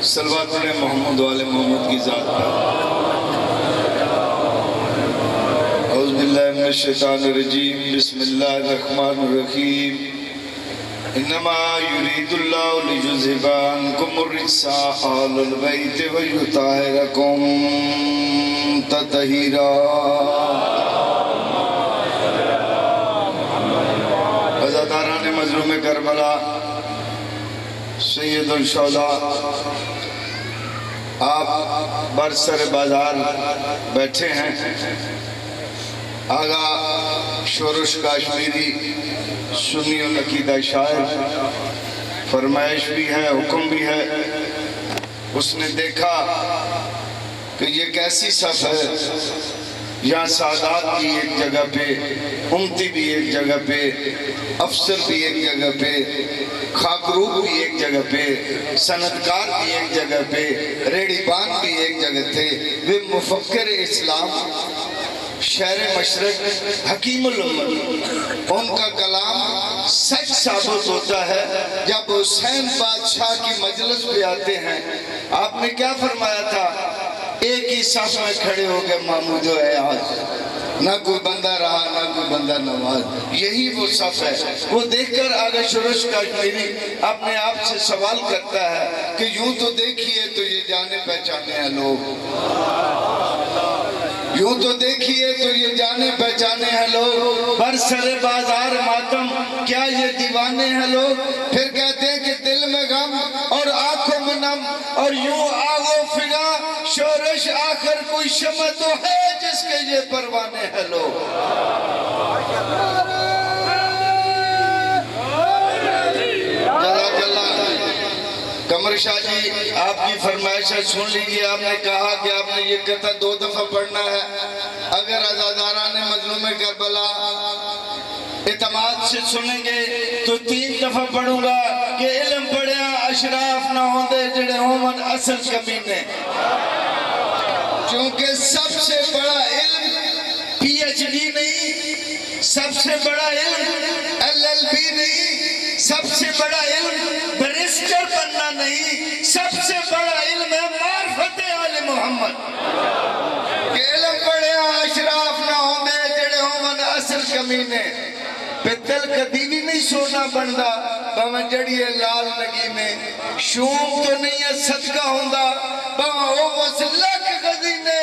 صلوات علیہ محمد والے محمد کی ذات پر۔ اعوذ باللہ من الشیطان الرجیم، بسم اللہ الرحمن الرحیم۔ انما یرید اللہ لیذھب عنکم الرجس اہل البیت ویطہرکم تطہیرا۔ عزاداران مظلوم کربلا، سید الشہداء، آپ برسر بازار بیٹھے ہیں۔ آغا شورش کاشمیری سنی و عقیدہ شاعر، فرمائش بھی ہے، حکم بھی ہے۔ اس نے دیکھا کہ یہ کیسی صف ہے، یہاں سادات بھی ایک جگہ پہ، امتی بھی ایک جگہ پہ، افسر بھی ایک جگہ پہ، خاکروب بھی ایک جگہ پہ، سندکار بھی ایک جگہ پہ، ریڑی بان بھی ایک جگہ تھے۔ وہ مفکر اسلام، شہر مشرق، حکیم الامت، ان کا کلام سچ ثابت ہوتا ہے جب حسین بادشاہ کی مجلس پہ آتے ہیں۔ آپ نے کیا فرمایا تھا؟ ایک ہی صف میں کھڑے ہو گئے محمود و اعیاض، نہ کوئی بندہ رہا نہ کوئی بندہ نواز، یہی وہ صف ہے۔ وہ دیکھ کر آگے شورش کاشمیری اپنے آپ سے سوال کرتا ہے کہ یوں تو دیکھیے تو یہ جانے پہچانے ہیں لوگ، یوں تو دیکھیے تو یہ جانے پہچانے ہیں لوگ، برسر بازار ماتم کیا یہ دیوانے ہیں لوگ۔ پھر کہتے ہیں کہ دل میں غم اور آنکھوں میں نم، اور یوں آغو فغا شورش آخر کوئی شمع تو ہے جس کے یہ پروانے ہیں لوگ۔ جزاک اللہ۔ قمر شاہ جی، آپ کی فرمائشیں سن لیجئے۔ آپ نے کہا کہ آپ نے یہ قطعہ 2 دفعہ پڑھنا ہے۔ اگر عزاداران مظلوم کربلا اعتماد سے سنیں گے تو 3 دفعہ پڑھوں گا کہ علم پڑھیا اشراف نہ ہوندے جڑے ہومن اصل کمینے۔ کیونکہ سب سے بڑا علم پی ایچ ڈی نہیں، سب سے بڑا علم LLB نہیں، سب سے بڑا علم بریسٹر بننا نہیں، سب سے بڑا علم ہے معرفت آل محمد۔ کہ علم پڑھیا اشراف نہ ہوندے جڑے ہومن اصل کمینے۔ پتل کدی بھی نہیں سونا بندا باویں جڑی ہے لال نگینے، شوم تو نہیں ہے صدقہ ہوندا باویں او بس لکھ خزینے،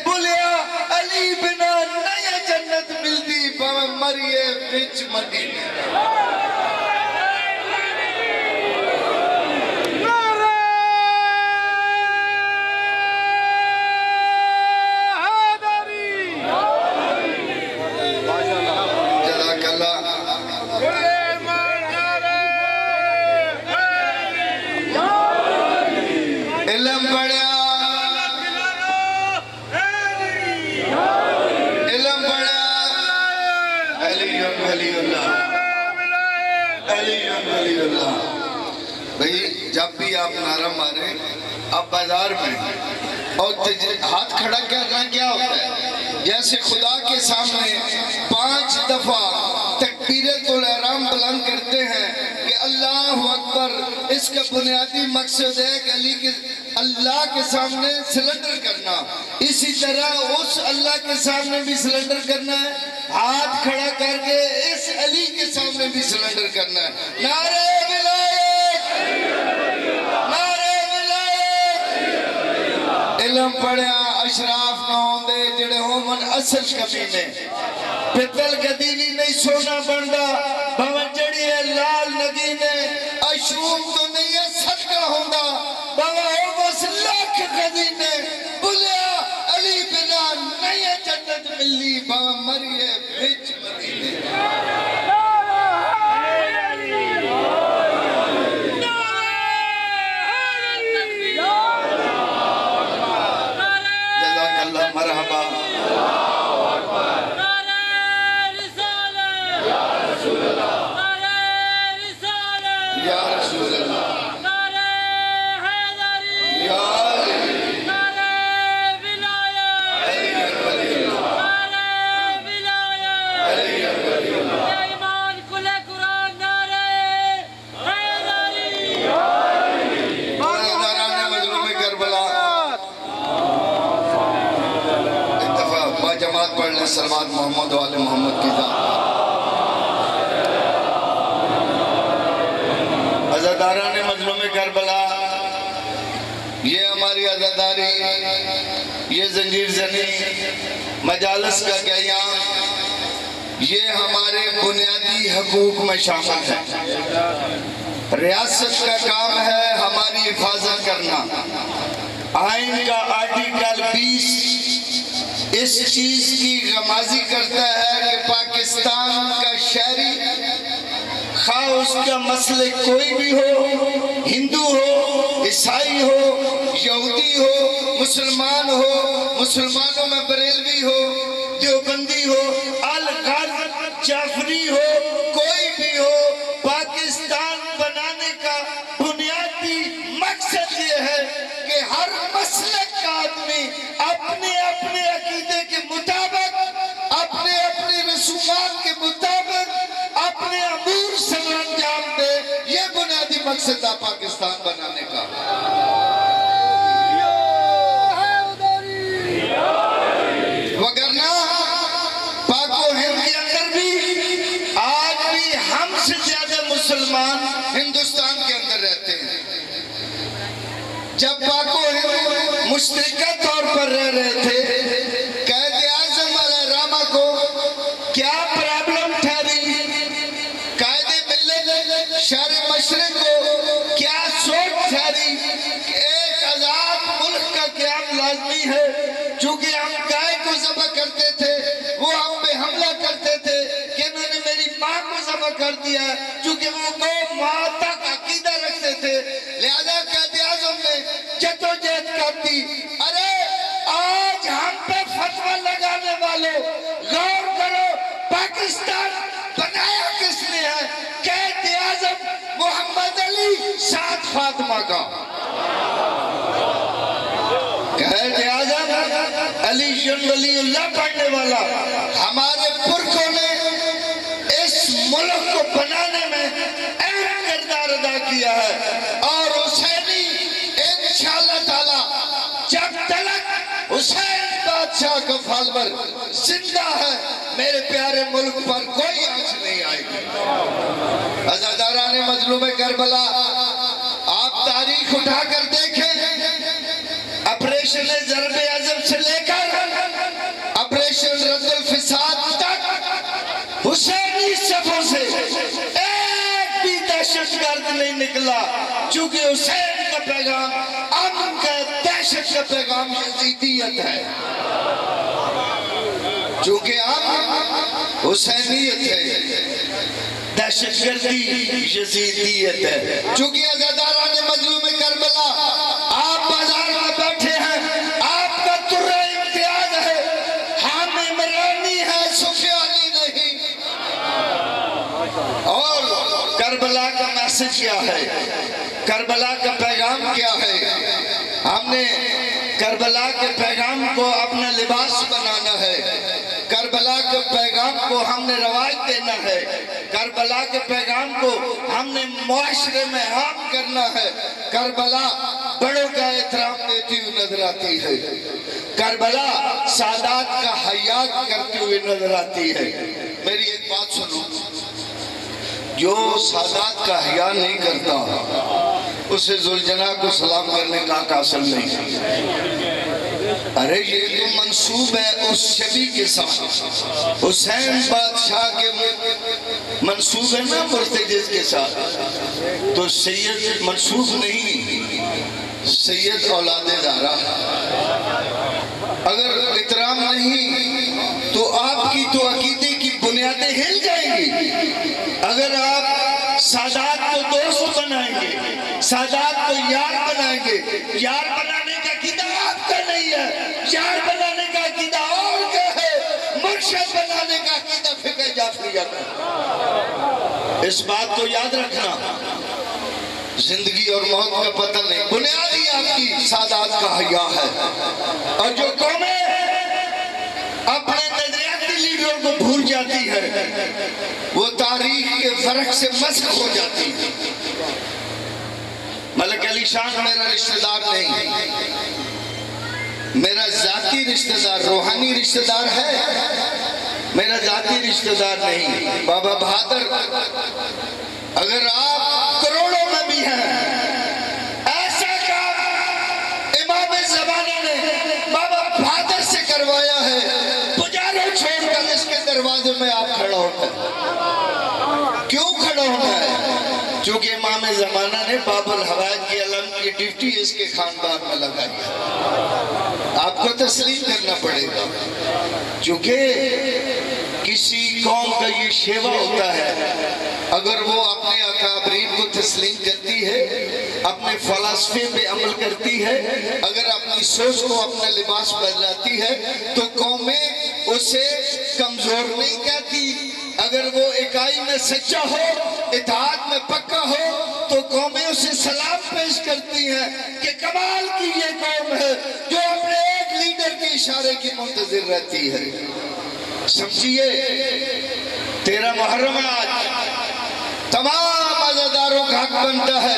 بولیا علی بنا نیا جنت ملدی باویں مریے وچ مدینے۔ بھئی جب بھی آپ نعرہ ماریں، آپ بازار میں اور ہاتھ کھڑا کرنا کیا ہوتا ہے؟ جیسے خدا کے سامنے 5 دفعہ تکبیرۃ الاحرام بلند کرتے ہیں کہ اللہ اکبر۔ اس کا بنیادی مقصد ہے کہ اللہ کے سامنے سلنڈر کرنا، اسی طرح اس اللہ کے سامنے بھی سلنڈر کرنا ہے، ہاتھ کھڑا کر کے اس علی کے سامنے بھی سلنڈر کرنا ہے۔ نعرہ ولایت، نعرہ ولایت۔ علم پڑھیا اشراف نہ ہوندے جڑے ہومن اصل کمینے۔ پتل کدی بھی نہیں سونا بندا باویں جڑی ہے لال نگینے، اشوم تو نہیں ہے صدقہ ہوندا باویں او بس لکھ خزینے، بولیا علی بنا نیا جنت ملی باویں مریے وچ مدینے۔ جزاک اللہ، مرحبا۔ صلوات محمد و آل محمد کی ذات۔ عزاداران مظلوم کربلا، یہ ہماری عزاداری، یہ زنجیر زنی مجالس کا قیام، یہ ہمارے بنیادی حقوق میں شامل ہے۔ ریاست کا کام ہے ہماری حفاظت کرنا۔ آئین کا آرٹیکل 20 اس چیز کی غمازی کرتا ہے کہ پاکستان کا شہری، خواہ اس کا مسلک کوئی بھی ہو، ہندو ہو، عیسائی ہو، یہودی ہو، مسلمان ہو، مسلمانوں میں بریلوی ہو، دیوبندی ہو، الغرض جعفری ہو، کوئی بھی ہو، پاکستان بنانے کا بنیادی مقصد یہ ہے کہ ہر مسلک کا آدمی اپنے اپنے عقیدے کے مطابق، اپنے اپنے رسومات کے مطابق اپنے امور سر انجام دے۔ یہ بنیادی مقصد ہے پاکستان بنانے کا۔ وگرنہ پاک و ہند کے اندر بھی آج بھی ہم سے زیادہ مسلمان ہندوستان کے اندر رہتے ہیں۔ جب پاک و ہند مشترکہ طور پر رہ رہے تھے، قائد اعظم علیہ رحمہ کو کیا پرابلم ٹھہری؟ قائد ملت شہر مشرق کو کیا سوچ ٹھہری کہ ایک آزاد ملک کا قیام لازمی ہے؟ چونکہ ہم گائے کو ذبح کرتے تھے، وہ ہم پہ حملہ کرتے تھے کہ انہوں نے میری ماں کو ذبح کر دیا، چونکہ وہ گو ماتا کا عقیدہ رکھتے تھے۔ لہذا قائد اعظم نے جدوجہد کر دی۔ ارے آج ہم پہ فتویٰ لگانے والوں، غور کرو، پاکستان بنایا کس نے ہے؟ قائد اعظم محمد علی سعد فاطمہ کا۔ قائد اعظم علی جن ولی اللہ پڑھنے والا، ہمارے پرکھوں نے اس ملک کو بنانے میں اہم کردار ادا کیا ہے، اور حسینی انشاءاللہ تعالی جب تلک حسین بادشاہ کا فالور زندہ ہے، میرے پیارے ملک پر کوئی آنچ نہیں آئے گی۔ عزاداران مظلوم کربلا، آپ تاریخ اٹھا کر دیکھیں، آپریشن ضرب عظم سے لے کر آپریشن رد الفساد تک حسینی صفوں سے ایک بھی دہشت گرد نہیں نکلا، چونکہ حسین کا پیغام امن کا، دہشت کا پیغام یزیدیت ہے۔ چونکہ امن حسینیت ہے، دہشت گردی یزیدیت ہے۔ چونکہ عزاداران مظلوم کربلا، آپ بازار میں بیٹھے ہیں، آپ کا ترہ امتیاز ہے، ہم عمرانی ہے، سفیانی نہیں۔ اور کربلا کا میسج کیا ہے؟ کربلا کا پیغام کیا ہے؟ ہم نے کربلا کے پیغام کو اپنا لباس بنانا ہے، کربلا کے پیغام کو ہم نے رواج دینا ہے، کربلا کے پیغام کو ہم نے معاشرے میں عام کرنا ہے۔ کربلا بڑوں کا احترام دیتی ہوئی نظر آتی ہے، کربلا سادات کا حیا کرتی ہوئی نظر آتی ہے۔ میری ایک بات سنو، جو سادات کا حیا نہیں کرتا اسے ذوالجلال کو سلام کرنے کا حق حاصل نہیں۔ ارے یہ تو منسوب ہے اس شبی کے ساتھ، حسین بادشاہ کے منسوب ہے نا مرتجز کے ساتھ، تو سید منسوب نہیں، سید اولاد زہرا۔ اگر احترام نہیں تو آپ کی تو عقیدے کی بنیادیں ہل جائیں گی۔ اگر آپ سادات کو دوست بنائیں گے، سادات کو یار بنائیں گے، یار بنانے کا عقیدہ آپ کا نہیں ہے، یار بنانے کا عقیدہ اور کا ہے، مرشد بنانے کا عقیدہ فقہ جعفریہ کا۔ اس بات کو یاد رکھنا، زندگی اور موت کا پتہ نہیں، بنیادی آپ کی سادات کا حیا ہے۔ اور جو قومیں اپنے نظریاتی لیڈروں کو بھول جاتی ہے، وہ تاریخ کے فرق سے مسخ ہو جاتی ہے۔ ملک علی شان میرا رشتہ دار نہیں، میرا ذاتی رشتہ دار، روحانی رشتہ دار ہے، میرا ذاتی رشتہ دار نہیں۔ بابا بہادر اگر آپ کروڑوں میں بھی ہیں، ایسا کام امام زمانہ نے بابا بہادر سے کروایا ہے، پجاروں چھوڑ کر اس کے دروازے میں آپ کھڑا ہوتا ہے۔ کیوں کھڑا ہونا ہے؟ چونکہ امام زمانہ نے باب الحوائج کی علم کی ڈیوٹی اس کے خاندان میں لگائی ہے۔ آپ کو تسلیم کرنا پڑے گا، چونکہ کسی قوم کا یہ شیوا ہوتا ہے، اگر وہ اپنے اکابرین کو تسلیم کرتی ہے، اپنے فلسفے پہ عمل کرتی ہے، اگر اپنی سوچ کو اپنا لباس بدلاتی ہے تو قومیں اسے کمزور نہیں کہتی۔ اگر وہ اکائی میں سچا ہو، اتحاد میں پکا ہو، تو قومیں اسے سلام پیش کرتی ہیں کہ کمال کی یہ قوم ہے جو اپنے ایک لیڈر کے اشارے کی منتظر رہتی ہے۔ سمجھیے 13 محرم آج تمام عزاداروں کا حق بنتا ہے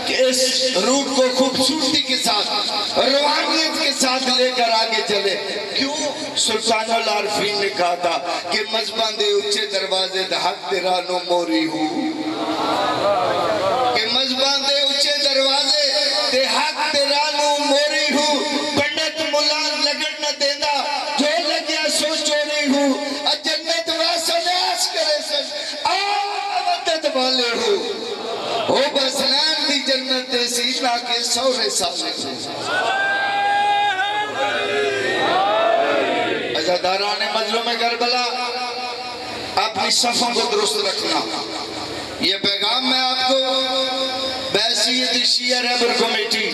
کہ اس روٹ کو خوبصورتی کے ساتھ، روحانیت کے ساتھ لے کر آگے چلے۔ کیوں؟ سلطان العارفین نے کہا تھا کہ مذہباں دے اچھے دروازے دا حق تیرا نو موری ہوں، کہ مذہباں دے اچھے دروازے دے حق تیرا نو موری ہوں، پنڈت ملان لگن نہ دینا جو لگیا سو چوری ہوں، جنت ویسا نیاس کرے سن آن مدد والے ہوں، او بس نین دی جنت دے سینا کے سورے سامنے ہوں۔ عزاداران مظلوم کربلا، اپنی صفوں کو درست رکھنا۔ یہ پیغام میں آپ کو بحیثیت شیعہ رہبر کمیٹی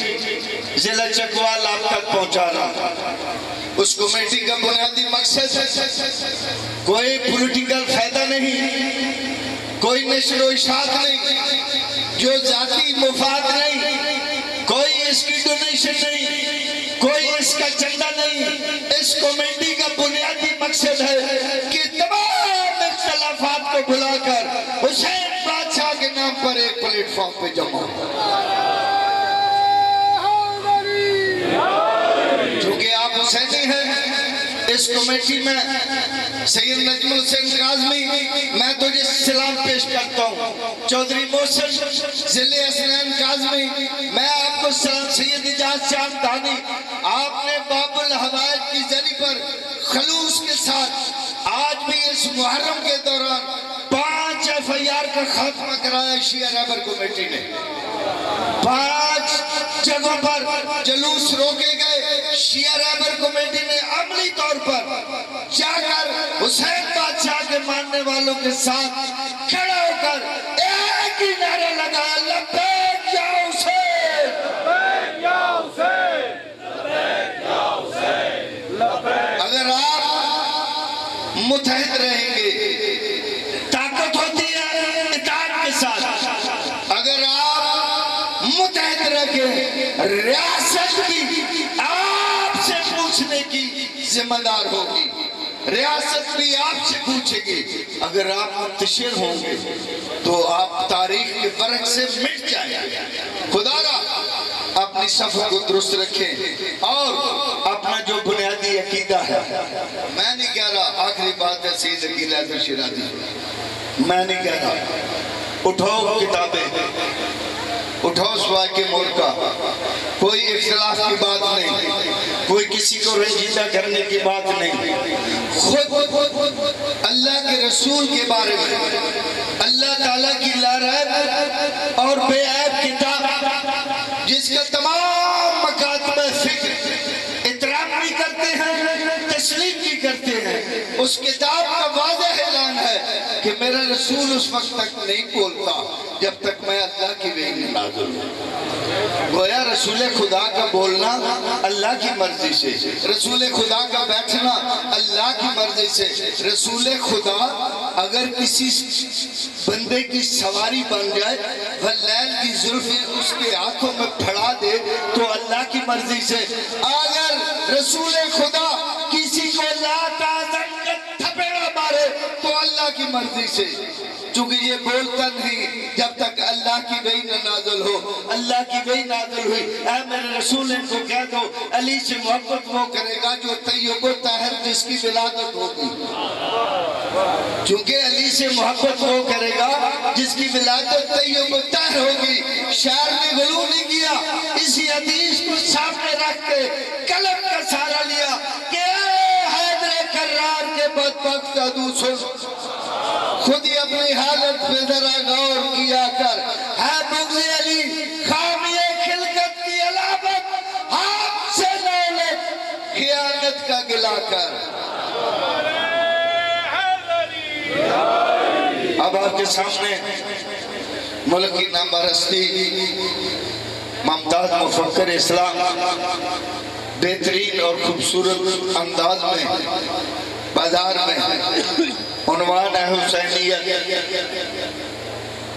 ضلع چکوال آپ تک پہنچا رہا۔ اس کمیٹی کا بنیادی مقصد کوئی پولیٹیکل فائدہ نہیں، کوئی نشر و اشاعت نہیں، جو ذاتی مفاد نہیں، کوئی اس کی ڈونیشن نہیں، کوئی اس کا چندہ نہیں۔ اس کمیٹی کا بنیادی مقصد ہے کہ تمام اختلافات کو بھلا کر حسین بادشاہ کے نام پر ایک پلیٹ فارم پہ جمع ہو۔ چونکہ آپ حسینی ہیں، اس کمیٹی میں سید نجم الحسین کاظمی میں تجھے سلام پیش کرتا ہوں، چودھری محسن ضلع حسنین کاظمی میں آپ کو سلام، سید اجاز شام دانی آپ نے باب الحوائج کی ذریع پر خلوص کے ساتھ آج بھی اس محرم کے دوران 5 FIR کا خاتمہ کرایا شیعہ رہبر کمیٹی نے۔ 5 جگہوں پر جلوس روکے گئے، شیعہ رہبر کمیٹی نے عملی طور پر جا کر حسین بادشاہ کے ماننے والوں کے ساتھ کھڑا ہو کر ایک ہی نعرہ لگایا، لبیک یا حسین، لبیک یا حسین، لبیک یا حسین، لبیک۔ اگر آپ متحد رہیں گے، طاقت ہوتی ہے اتحاد کے ساتھ، اگر آپ متحد رکھیں، ریاست بھی آپ سے پوچھنے کی ذمہ دار ہوگی، ریاست بھی آپ سے پوچھے گی۔ اگر آپ منتشر ہوں گے تو آپ تاریخ کے برق سے مٹ جائیں گے۔ خدا را اپنی صف کو درست رکھیں اور اپنا جو بنیادی عقیدہ ہے، میں نہیں کہہ رہا، آخری بات ہے سید عقیل حیدر شیرازی، میں نہیں کہہ رہا، اٹھاؤ کتابیں، اٹھاؤ سوائے کے ملکہ، کوئی اختلاف کی بات نہیں، کوئی کسی کو رنجیدہ کرنے کی بات نہیں۔ خود اللہ کے رسول کے بارے میں اللہ تعالیٰ کی لا ریب اور بے عیب کتاب، جس کا تمام مکاتب فکر احترام بھی کرتے ہیں، تسلیم بھی کرتے ہیں، اس کتاب کا واضح اعلان ہے کہ میرا رسول اس وقت تک نہیں بولتا جب تک میں اللہ کی وحی نہیں نازل ہوں۔ گویا رسول خدا کا بولنا اللہ کی مرضی سے، رسول خدا کا بیٹھنا اللہ کی مرضی سے۔ رسول خدا اگر کسی بندے کی سواری بن جائے، واللیل کی زلفیں اس کے ہاتھوں میں پھڑا دے تو اللہ کی مرضی سے۔ اگر رسول خدا کسی کو لا تحزن کا تھپیڑا مارے تو اللہ کی مرضی سے، چونکہ یہ بولتا نہیں جب تک اللہ اللہ کی وحی نہ نازل ہو. اللہ کی وحی نازل ہوئی. اے میرے رسول کو کہہ دو علی سے محبت وہ کرے گا جو طیب و طاہر جس کی ولادت ہوگی. چونکہ علی سے محبت وہ کرے گا جس کی ولادت طیب و طاہر ہوگی. شاعر نے غلو نہیں کیا, اسی حدیث کو سامنے رکھ کے قلم کا سہارا لیا کہ اے حیدر کرار کے بدبخت عدو سن, خود ہی اپنی حالت پہ ذرا غور کیا کر. ہے بغض علی خامی خلقت کی علامت, ہاتھ سے نہ لے خیانت کا گلا کر. اب آپ کے سامنے ملک کی نامرستی ممتاز مفکر اسلام بہترین اور خوبصورت انداز میں بازار میں عنوان ہے حسینیت,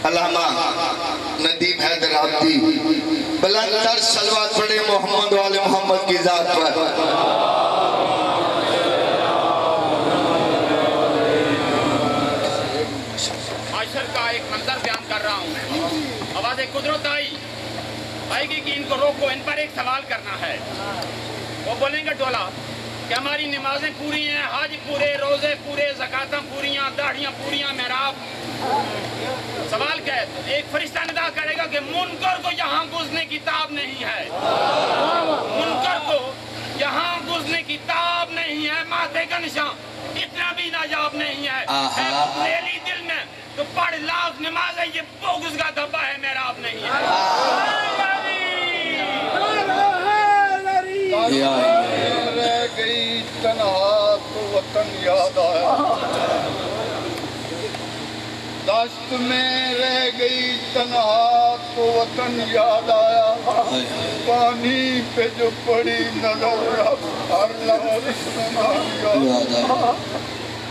علامہ ندیم حیدر عابدی بلند تر صلوات پڑھے محمد والے محمد کی ذات پر. معاشر کا ایک منظر بیان کر رہا ہوں. آواز قدرت آئے گی کہ ان کو روکو, ان پر ایک سوال کرنا ہے. وہ بولیں گے ڈولا کہ ہماری نمازیں پوری ہیں, حج پورے, روزے پورے, زکاتیں پوری ہیں, داڑھیاں پوری ہیں, محراب. سوال کیا ہے؟ ایک فرشتہ ندا کرے گا کہ منکر کو یہاں گزرنے کی تاب نہیں ہے. منکر کو یہاں گزرنے کی تاب نہیں ہے, ماتھے کا نشان اتنا بھی ناجاب نہیں ہے. تیری دل میں تو پڑھ لاکھ نماز ہے, یہ بغض کا دھبا ہے, محراب نہیں ہے. رہ گئی تنہا تو وطن یاد آیا, دشت میں رہ گئی تنہا تو وطن یاد آیا. پانی پہ جو پڑی نظر ہر لحظ یاد آیا.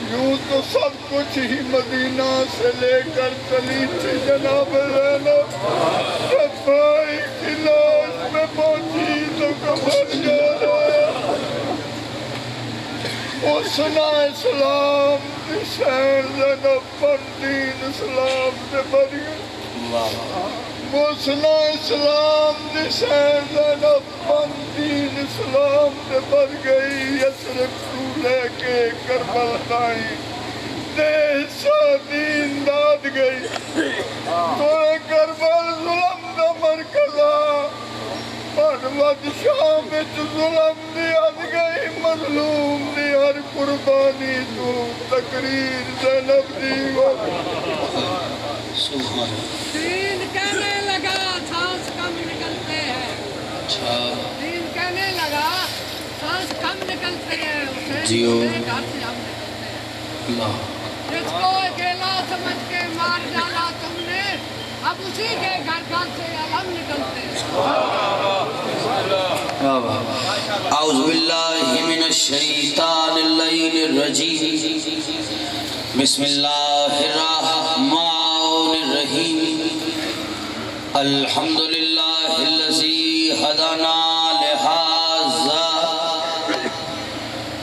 یوں تو سب کچھ ہی مدینہ سے لے کر چلی تھی جناب زینب, رفائی کی لاش میں پہنچی تو کفر یاد آیا. حسنہ اسلام حسین زینب پر دین اسلام سے بڑھ گئی. حسنہ اسلام حسین زینب پر دین اسلام سے بڑھ گئی. یسرب تو لے کے کربل دائی دیسا دین داد گئی. توڑے کربل ظلم دا مرکزہ پڑھوت شام وچ ظلم دی اد گئی. مظلوم دی ہر قربانی تو تقریر زینب دی دین کہنے لگا سانس کم نکلتے ہیں. دین کہنے لگا سانس کم نکلتے ہیں. حسین کے گھر سے ہم نکلتے ہیں. جس کو اکیلا سمجھ کے مار ڈالا تم نے, اب اسی کے گھر سے ہم نکلتے ہیں. اعوذ باللہ من الشیطان اللعین الرجیم, بسم اللہ الرحمن الرحیم. الحمدللہ الذی ہدانا لہذا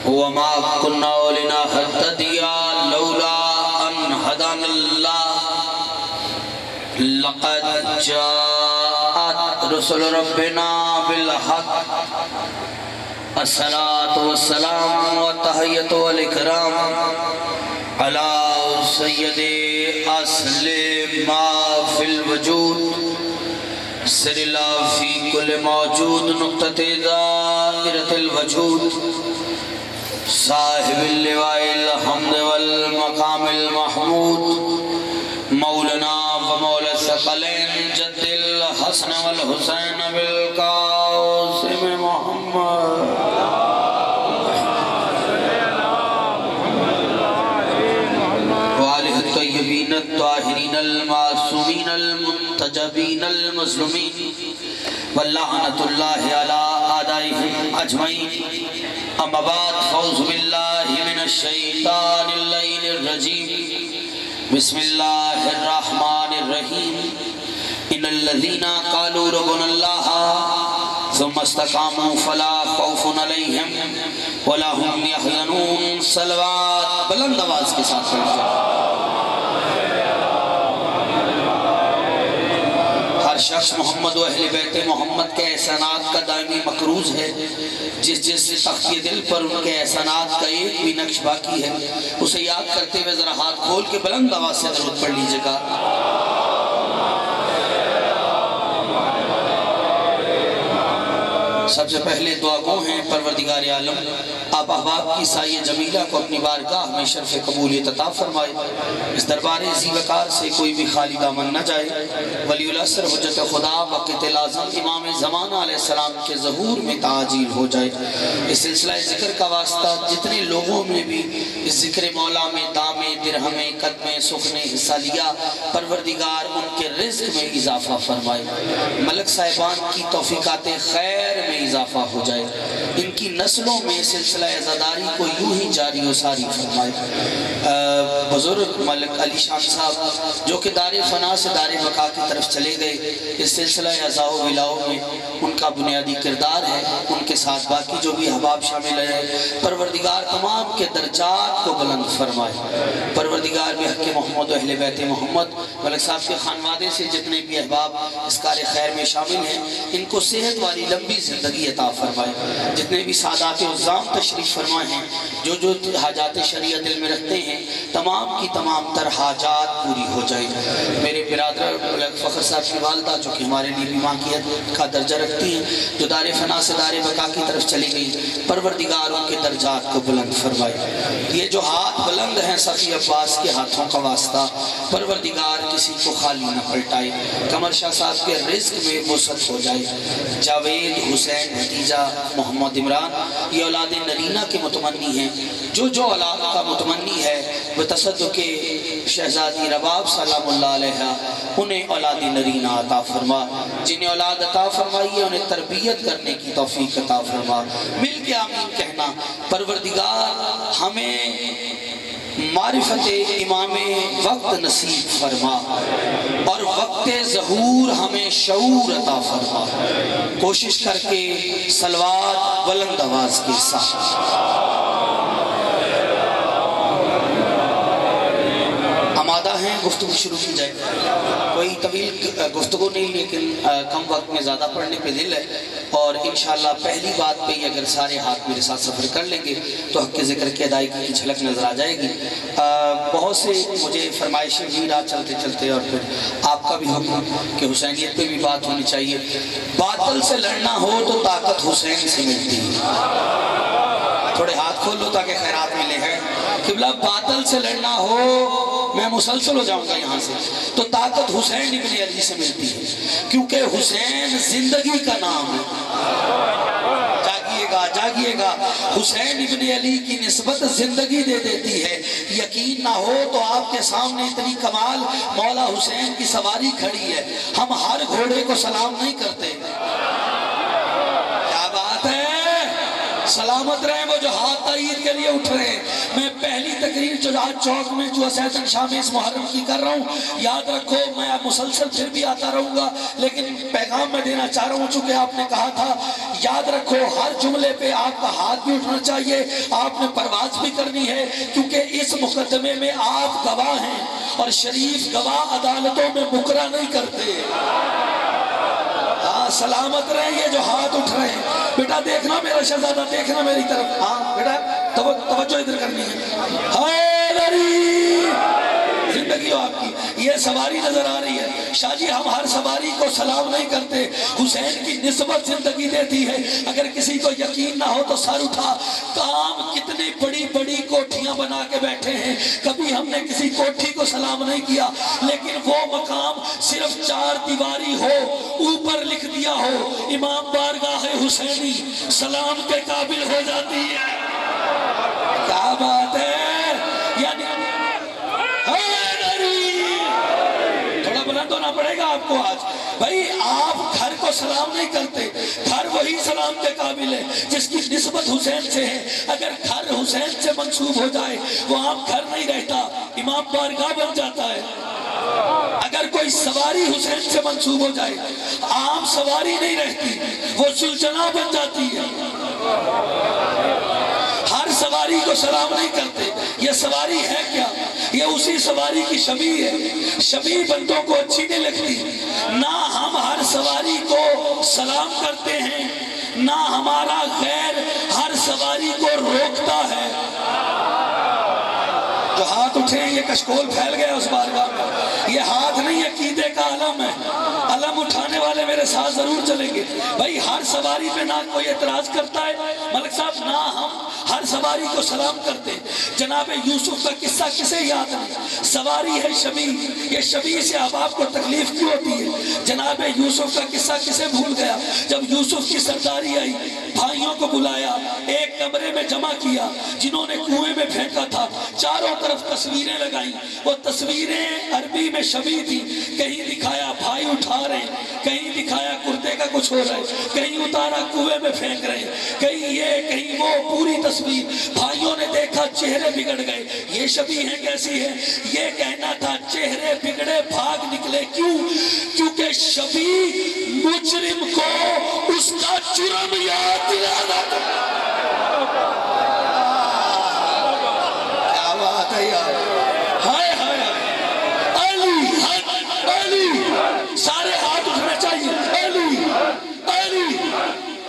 وما كنا لنهتدي لولا ان هدانا اللہ. لقد جاءت رسل ربنا بالحق, الصلاة والسلام والتحیت والاکرام علی سید اصل ما فی الوجود, سر اللہ فی کل موجود, نقطۃ دائرۃ الوجود, صاحب اللواء الحمد والمقام المحمود, مولانا و مولا الثقلین جد الحسن والحسین بالقاسم محمد. وآلہ الطیبین الطاہرین المعصومین المنتجبین المظلومین, واللعنۃ اللہ علی اعدائہم اجمعین. اما بعد, فاعوذ باللہ من الشیطان اللعین الرجیم, بسم اللہ الرحمن الرحیم. ان الذین قالوا ربنا اللہ ثم استقاموا فلا خوف علیہم ولا هم یحزنون. صلوات بلند آواز کے ساتھ. شخص محمد و اہل بیت محمد کے احسانات کا دائمی مقروض ہے، جس تختی دل پر ان کے احسانات کا ایک بھی نقش باقی ہے، اسے یاد کرتے ہوئے ذرا ہاتھ کھول کے بلند آواز سے درود پڑھ لیجئے گا۔ سب سے پہلے دعا گو ہیں پروردگار عالم آپ احباب کی سایہ جمیلہ کو اپنی بارگاہ میں شرف قبولیت عطا فرمائے، اس دربار عزی وقار سے کوئی بھی خالی دامن نہ جائے، ولی العصر حجت خدا وقت لازم امام زمانہ علیہ السلام کے ظہور میں تعجیل ہو جائے۔ اس سلسلہ ذکر کا واسطہ جتنے لوگوں میں بھی اس ذکر مولا میں دامے درہمیں قدمیں سخنے حصہ لیا، پروردگار ان کے رزق میں اضافہ فرمائے، ملک صاحبان کی توفیقات خیر میں اضافہ ہو جائے، ان کی نسلوں میں سلسلہ عزاداری کو یوں ہی جاری و ساری فرمائے۔ بزرگ ملک علی شان صاحب جو کہ دار فنا سے دار بقا کی طرف چلے گئے، اس سلسلہ عزا و ولاؤ میں ان کا بنیادی کردار ہے، ان کے ساتھ باقی جو بھی احباب شامل ہیں، پروردگار تمام کے درجات کو بلند فرمائے۔ پروردگار بحق محمد و اہل بیت محمد ملک صاحب کے خانوادے سے جتنے بھی احباب اس کار خیر میں شامل ہیں، ان کو صحت والی لمبی زندگی عطا فرمائے۔ جتنے بھی سادات عظام تشریف فرمائے ہیں، جو حاجات شریعت دل میں رکھتے ہیں، تمام کی تمام تر حاجات پوری ہو جائے۔ میرے برادر ملک فخر صاحب کی والدہ جو کہ ہمارے لیے بھی ماں کا درجہ رکھتی ہیں، جو دار فنا سے دار بقا کی طرف چلی گئی، پروردگار ان کے درجات کو بلند فرمائے۔ یہ جو ہاتھ بلند ہیں سخی عباس کے ہاتھوں کا واسطہ، پروردگار کسی کو خالی نہ پلٹائے، قمر شاہ صاحب کے رزق میں وسعت ہو جائے۔ جاوید حسین بھتیجا محمد عمران یہ اولاد نرینہ کے متمنی ہیں، جو اولاد کا متمنی ہے وہ تصدق شہزادی رباب سلام اللہ علیہ انہیں اولاد نرینہ عطا فرما، جنہیں اولاد عطا فرمائی ہے انہیں تربیت کرنے کی توفیق عطا فرما۔ مل کے آمین کہنا، پروردگار ہمیں معرفت امام وقت نصیب فرما اور وقت ظہور ہمیں شعور عطا فرما۔ کوشش کر کے صلوات بلند آواز کے ساتھ آمادہ ہیں، گفتگو شروع کی جائے۔ کوئی طویل گفتگو نہیں، لیکن کم وقت میں زیادہ پڑھنے پہ دل ہے، اور انشاءاللہ پہلی بات پہ ہی اگر سارے ہاتھ میرے ساتھ سفر کر لیں گے تو حق کے ذکر کی ادائیگی کی جھلک نظر آ جائے گی۔ بہت سے مجھے فرمائشیں بھی رات چلتے چلتے، اور پھر آپ کا بھی حکم کہ حسینیت پہ بھی بات ہونی چاہیے۔ باطل سے لڑنا ہو تو طاقت حسین سے ملتی ہے، تھوڑے ہاتھ کھول لو تاکہ خیرات ملے ہیں۔ قبلہ باطل سے لڑنا ہو، میں مسلسل ہو جاؤں گا یہاں سے، تو طاقت حسین ابن علی سے ملتی ہے، کیونکہ حسین زندگی کا نام ہے۔ جاگیے گا، حسین ابن علی کی نسبت زندگی دے دیتی ہے۔ یقین نہ ہو تو آپ کے سامنے اتنی کمال مولا حسین کی سواری کھڑی ہے، ہم ہر گھوڑے کو سلام نہیں کرتے۔ کیا بات ہے، سلامت رہیں وہ جو ہاتھ تائید کے لیے اٹھ رہے ہیں۔ میں پہلی تقریر جو آج چوک میں جو سیدن شاہ میں اس محرم کی کر رہا ہوں، یاد رکھو میں مسلسل پھر بھی آتا رہوں گا، لیکن پیغام میں دینا چاہ رہا ہوں، چونکہ آپ نے کہا تھا یاد رکھو ہر جملے پہ آپ کا ہاتھ بھی اٹھنا چاہیے، آپ نے پرواز بھی کرنی ہے، کیونکہ اس مقدمے میں آپ گواہ ہیں، اور شریف گواہ عدالتوں میں مکرہ نہیں کرتے۔ سلامت رہیں یہ جو ہاتھ اٹھ رہے ہیں۔ بیٹا دیکھنا میرا شہزادہ، دیکھنا میری طرف، ہاں بیٹا توجہ ادھر کرنی ہے۔ حیدری زندگی ہو آپ کی، یہ سواری نظر آ رہی ہے۔ شاہ جی ہم ہر سواری کو سلام نہیں کرتے، حسین کی نسبت زندگی دیتی ہے۔ اگر کسی کو یقین نہ ہو تو سر اٹھا، کام کتنی بڑی بڑی کوٹھیاں بنا کے بیٹھے ہیں، کبھی ہم نے کسی کوٹھی کو سلام نہیں کیا، لیکن وہ مقام صرف 4 دیواری ہو، اوپر لکھ دیا ہو امام بارگاہ حسینی، سلام کے قابل ہو جاتی ہے۔ کیا بات ہے، یعنی تھوڑا بلند ہونا پڑے گا آپ کو آج۔ بھائی آپ گھر کو سلام نہیں کرتے، گھر وہی سلام کے قابل ہے جس کی نسبت حسین سے ہے۔ اگر گھر حسین سے منسوب ہو جائے وہ آپ گھر نہیں رہتا، امام بارگاہ بن جاتا ہے۔ اگر کوئی سواری حسین سے منسوب ہو جائے عام سواری نہیں رہتی، وہ سلجنا بن جاتی ہے۔ ہر سواری کو سلام نہیں کرتے، یہ سواری ہے کیا؟ یہ اسی سواری کی شبیہ ہے۔ شبیہ بندوں کو اچھی نہیں لگتی، نہ ہم ہر سواری کو سلام کرتے ہیں، نہ ہمارا غیر ہر سواری کو روکتا ہے۔ جو ہاتھ اٹھے ہیں یہ کشکول پھیل گیا اس بارگاہ میں، یہ ہاتھ نہیں عقیدے کا علم ہے۔ علم اٹھانے والے میرے ساتھ ضرور چلیں گے۔ بھائی ہر سواری پہ نہ کوئی اعتراض کرتا ہے ملک صاحب، نہ ہم ہر سواری کو سلام کرتے ہیں۔ جناب یوسف کا قصہ کسے یاد نہیں؟ سواری ہے شبی، یہ شبی سے احباب کو تکلیف کیوں ہوتی ہے؟ جناب یوسف کا قصہ کسے بھول گیا؟ جب یوسف کی سرداری آئی، بھائیوں کو بلایا، ایک کمرے میں جمع کیا، جنہوں نے کنویں میں پھینکا تھا، چاروں طرف تصویریں لگائیں۔ وہ تصویریں عربی میں شبی تھی، کہیں دکھایا بھائی اٹھا رہے ہیں، کہیں دکھایا کرتے کا کچھ ہو رہا ہے، کہیں اتارا کنویں میں پھینک رہے ہیں، کہیں یہ کہیں وہ، پوری تصویر۔ بھائیوں نے دیکھا چہرے بگڑ گئے، یہ شبی ہے کیسی ہے؟ یہ کہنا تھا چہرے بگڑے بھاگ نکلے۔ کیوں؟ کیونکہ شبی مجرم کو اس کا جرم یاد دلانا تھا۔ کیا بات ہے یار، ہائے ہائے علی علی، سارے ہاتھ اٹھنے چاہیے۔ علی علی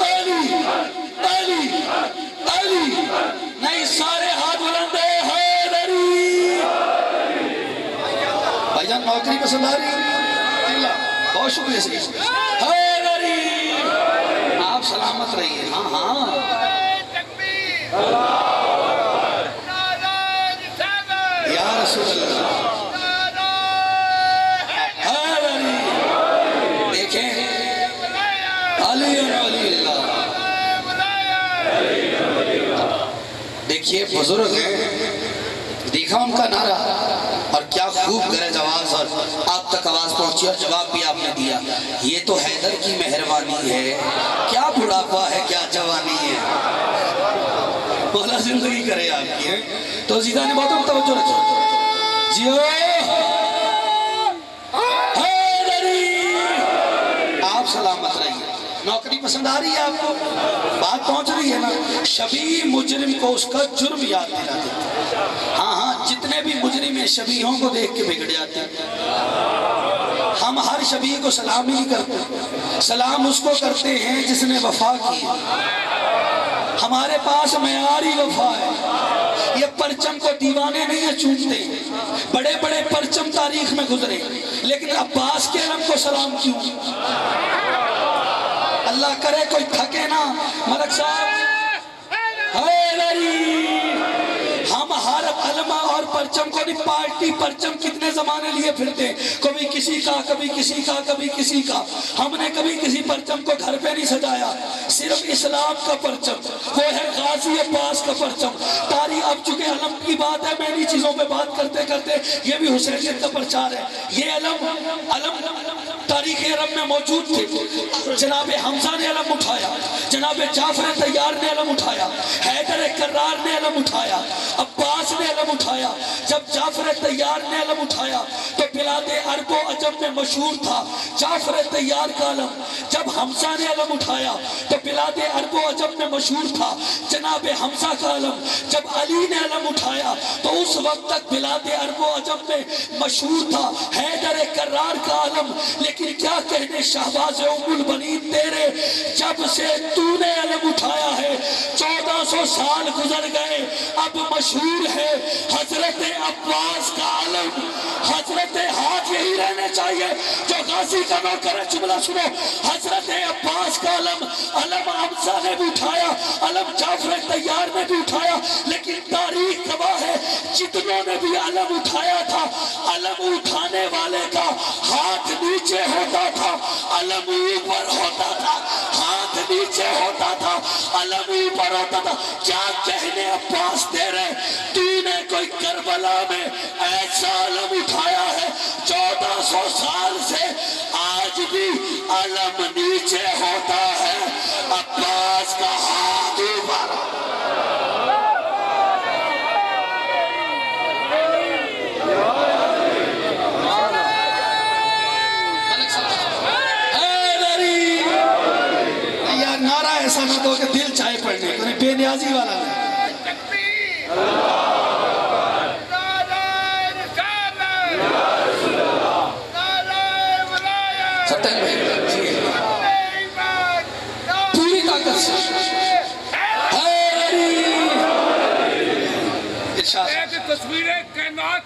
علی علی علی، نہیں سارے ہاتھ بلند ہے۔ حیدری بھائی جان نوکری پسند آ رہی ہے؟ بہت شکریہ سے حیدری، آپ سلامت رہیے۔ ہاں ہاں یا رسول اللہ، حیدری دیکھیں علی علی اللہ، دیکھیے بزرگ ہیں، دیکھا ان کا نعرہ اور کیا خوب گرج آواز، اور آپ تک آواز پہنچی اور جواب بھی آپ نے دیا۔ یہ تو حیدر کی مہربانی ہے، کیا بڑھاپا ہے کیا جوانی ہے، مولا زندگی کرے آپ کی۔ تو عزیزان نے بہت توجہ رکھی، جیو حیدری، آپ سلامت رہیے۔ نوکری پسند آ رہی ہے آپ کو؟ بات پہنچ رہی ہے نا؟ شبی مجرم کو اس کا جرم یاد دلا دیتے۔ ہاں ہاں، جتنے بھی مجرم ہیں شبیہوں کو دیکھ کے بگڑ جاتے ہیں۔ ہم ہر شبیہ کو سلام ہی نہیں کرتے، سلام اس کو کرتے ہیں جس نے وفا کی۔ ہمارے پاس معیاری وفا ہے، یہ پرچم کو دیوانے نہیں ہیں چونتے، بڑے بڑے پرچم تاریخ میں گزرے، لیکن عباس کے علم کو سلام کیوں؟ اللہ کرے کوئی تھکے نا ملک صاحب۔ حیدری، ہم ہر علمہ اور پرچم کو نہیں، پارٹی پرچم کتنے زمانے لیے پھرتے، کبھی کسی کا کبھی کسی کا کبھی کسی کا۔ ہم نے کبھی کسی پرچم کو گھر پہ نہیں سجایا، صرف اسلام کا پرچم، وہ ہے غازی عباس کا پرچم۔ تاریخ اب چکے علم کی بات ہے، میں انہی چیزوں پہ بات کرتے کرتے، یہ بھی حسینیت کا پرچار ہے۔ یہ علم تاریخ عرب میں موجود تھے۔ جناب حمزہ نے علم اٹھایا، جناب جعفر طیار نے علم اٹھایا، حیدر کرار نے علم اٹھایا، عباس نے علم اٹھایا۔ جب جعفر طیار نے علم اٹھایا تو بلاد عرب و عجم میں مشہور تھا جعفر طیار کا علم۔ جب حمزہ نے علم اٹھایا تو بلاد عرب و عجم میں مشہور تھا جناب حمزہ کا علم۔ جب علی نے علم اٹھایا تو اس وقت تک بلاد عرب و عجم میں مشہور تھا حیدر کرار کا علم۔ لیکن کیا کہنے شہباز ام البنین تیرے، جب سے تو نے علم اٹھایا ہے 1400 سال گزر گئے، اب مشہور ہے حضرت عباس کا علم۔ حضرت ہاتھ یہی رہنے چاہیے جو غازی کا نوکر ہے، جملہ سنو، حضرت عباس کا علم، علم حمزہ نے بھی اٹھایا، علم جعفر طیار نے بھی اٹھایا، لیکن تاریخ گواہ ہے جتنوں نے بھی علم اٹھایا تھا، علم اٹھانے والے کا ہاتھ نیچے ہوتا تھا، علم اوپر ہوتا تھا، ہاتھ نیچے ہوتا تھا، علم اوپر ہوتا تھا۔ کیا کہنے عباس تیرے، تو نے کوئی کربلا میں ایسا علم اٹھایا ہے 1400 سال سے، آج بھی علم نیچے ہوتا ہے، عباس کا ہاتھ اوپر۔ یار نعرہ ایسا نہ دو کہ دل چاہے پڑھنے کو، بے نیازی والا نہیں۔ ستن بھائی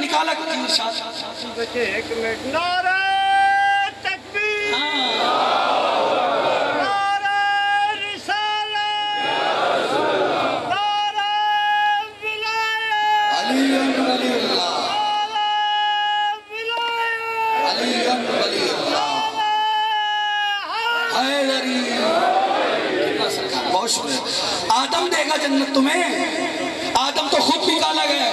نکالا کہ ارشاد دیکھیں ایک منٹ نعرہ تکبیر نعرہ رسالت نعرہ ولایت علی ولی اللہ ولایت علی ولی اللہ حیدری بہت شکریہ آدم دے گا جنت تمہیں آدم تو خود نکالا گیا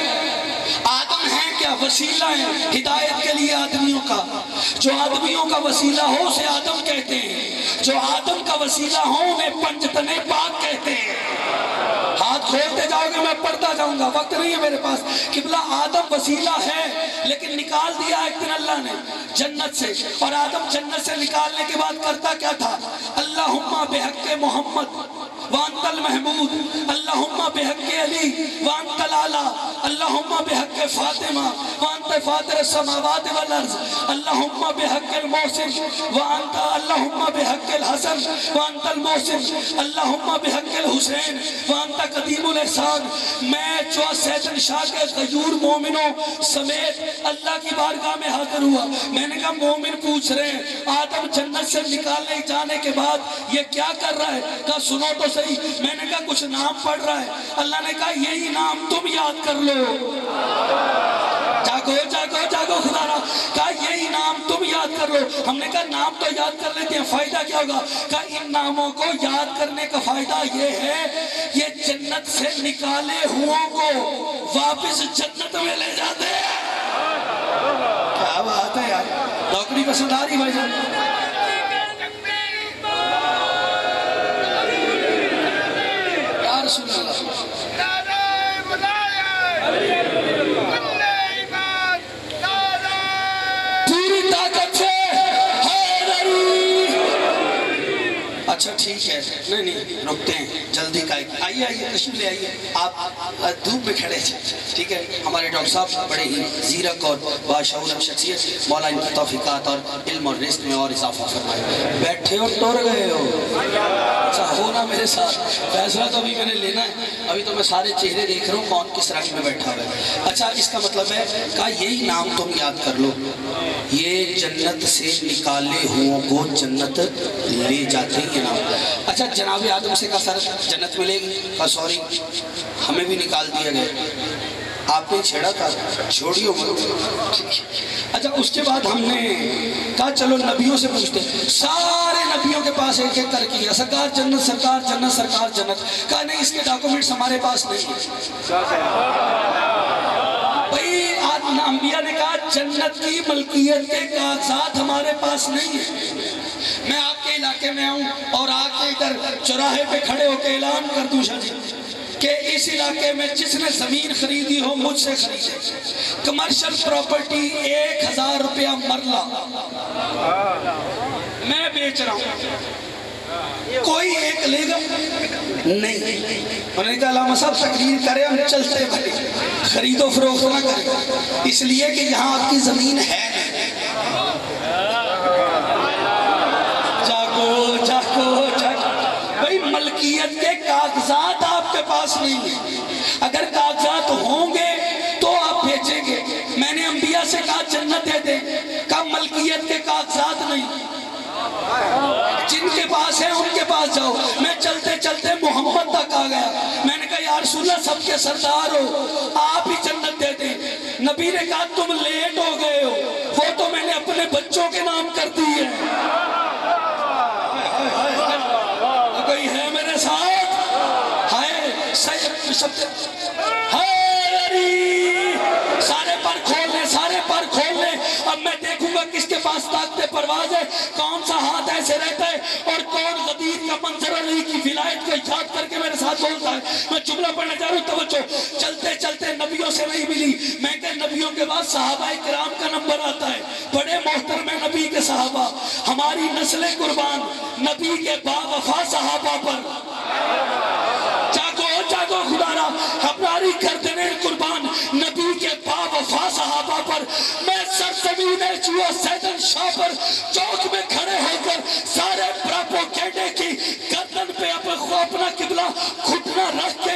آدم ہے کیا وسیلہ ہے ہدایت کے لیے آدمیوں کا جو آدمیوں کا وسیلہ ہو اسے آدم کہتے ہیں جو آدم کا وسیلہ ہو انہیں پنجتن پاک کہتے ہیں ہاتھ کھولتے جاؤ گے میں پڑھتا جاؤں گا وقت نہیں ہے میرے پاس قبلہ آدم وسیلہ ہے لیکن نکال دیا ایک دن اللہ نے جنت سے اور آدم جنت سے نکالنے کے بعد کرتا کیا تھا اللہم بحق محمد وانت المحمود اللہم بحق علی وانت العلا اللہم بحق فاطمہ وانت فاطر السماوات والارض اللہم بحق المحسن وانت اللہم بحق الحسن وانت المحسن اللہم بحق الحسین وانت قدیم الاحسان میں جو سیدن شاہ کے غیور مومنوں سمیت اللہ کی بارگاہ میں حاضر ہوا میں نے کہا مومن پوچھ رہے ہیں آدم جنت سے نکالنے جانے کے بعد یہ کیا کر رہا ہے کہا سنو تو صحیح میں نے کہا کچھ نام پڑھ رہا ہے اللہ نے کہا یہی نام تم یاد کر لو جاگو جاگو جاگو خدا را کہا یہی نام تم یاد کر لو ہم نے کہا نام تو یاد کر لیتے ہیں فائدہ کیا ہوگا کہا ان ناموں کو یاد کرنے کا فائدہ یہ ہے یہ جنت سے نکالے ہوں کو واپس جنت میں لے جاتے ہیں کیا بات ہے یار نوکری پسند آ رہی بھائی جان یا رسول اللہ پوری طاقت سے اچھا ٹھیک ہے نہیں رکتے ہیں جلدی کا آئیے آئیے تشریف لے آئیے آپ دھوپ میں کھڑے تھے ٹھیک ہے ہمارے ڈاکٹر صاحب بڑے ہی زیرک اور باشعور شخصیت مولا ان کی توفیقات اور علم اور رزق میں اور اضافہ فرمائے بیٹھے اور ٹور گئے ہو اچھا ہو نا میرے ساتھ فیصلہ تو ابھی میں نے لینا ہے ابھی تو میں سارے چہرے دیکھ رہا ہوں کون کس رنگ میں بیٹھا ہوا ہے اچھا اس کا مطلب ہے کہ یہی نام تم یاد کر لو یہ جنت سے نکالے ہوں کو جنت لے جاتے ہیں نام اچھا جناب آدم سے کہا سر جنت ملے گی کہا سوری ہمیں بھی نکال دیا گیا آپ نے چھیڑا تھا چھوڑیو مت اچھا اس کے بعد ہم نے کہا چلو نبیوں سے پوچھتے سارے نبیوں کے پاس ایک ایک کر کیا سرکار جنت سرکار جنت سرکار جنت کہا نہیں اس کے ڈاکومنٹس ہمارے پاس نہیں بھائی انبیاء نے کہا جنت کی ملکیت کے کاغذات ہمارے پاس نہیں ہیں میں آپ کے علاقے میں آؤں اور آ کے ادھر چوراہے پہ کھڑے ہو کے اعلان کر دوں شاہ جی کہ اس علاقے میں جس نے زمین خریدی ہو مجھ سے خریدے کمرشل پراپرٹی 1000 روپیہ مرلہ میں بیچ رہا ہوں کوئی ایک لے گا نہیں انہوں نے کہا علامہ صاحب تقریر کرے ہم چلتے بھلے خرید و فروخت نہ کریں اس لیے کہ یہاں آپ کی زمین ہے بھئی ملکیت کے کاغذات آپ کے پاس نہیں ہیں اگر کاغذات ہوں گے تو آپ بیچیں گے میں نے انبیاء سے کہا جنت دے دیں کہا ملکیت کے کاغذات نہیں جن کے پاس ہے ان کے پاس جاؤ میں چلتے چلتے محمد تک آ گیا میں نے کہا یا رسول اللہ سب کے سردار ہو آپ ہی جنت دے دیں نبی نے کہا تم لیٹ ہو گئے ہو وہ تو میں نے اپنے بچوں کے نام کر دی ہے کوئی ہے میرے ساتھ ہائے سارے پر کھول لے اب میں دیکھوں گا کس کے پاس طاقت پرواز ہے کون سا ہاتھ ایسے رہتا ہے اور کون غدیر کا منظر علی کی ولایت کو یاد کر کے میرے ساتھ بولتا ہے میں جملہ پڑھنے جا رہا ہوں توجہ چلتے چلتے نبیوں سے نہیں ملی میں کہ نبیوں کے بعد صحابہ کرام کا نمبر آتا ہے بڑے محترم نبی کے صحابہ ہماری نسل قربان نبی کے با وفا صحابہ پر جاگو جاگو خدا را ہماری گردنیں قربان نبی کے با وفا صحابہ پر میں سرزمین چوہ سیدن شاہ پر چوک میں کھڑے ہو کر سارے پراپوگینڈے کی گردن پہ اپنا قبلہ گھٹنا رکھ کے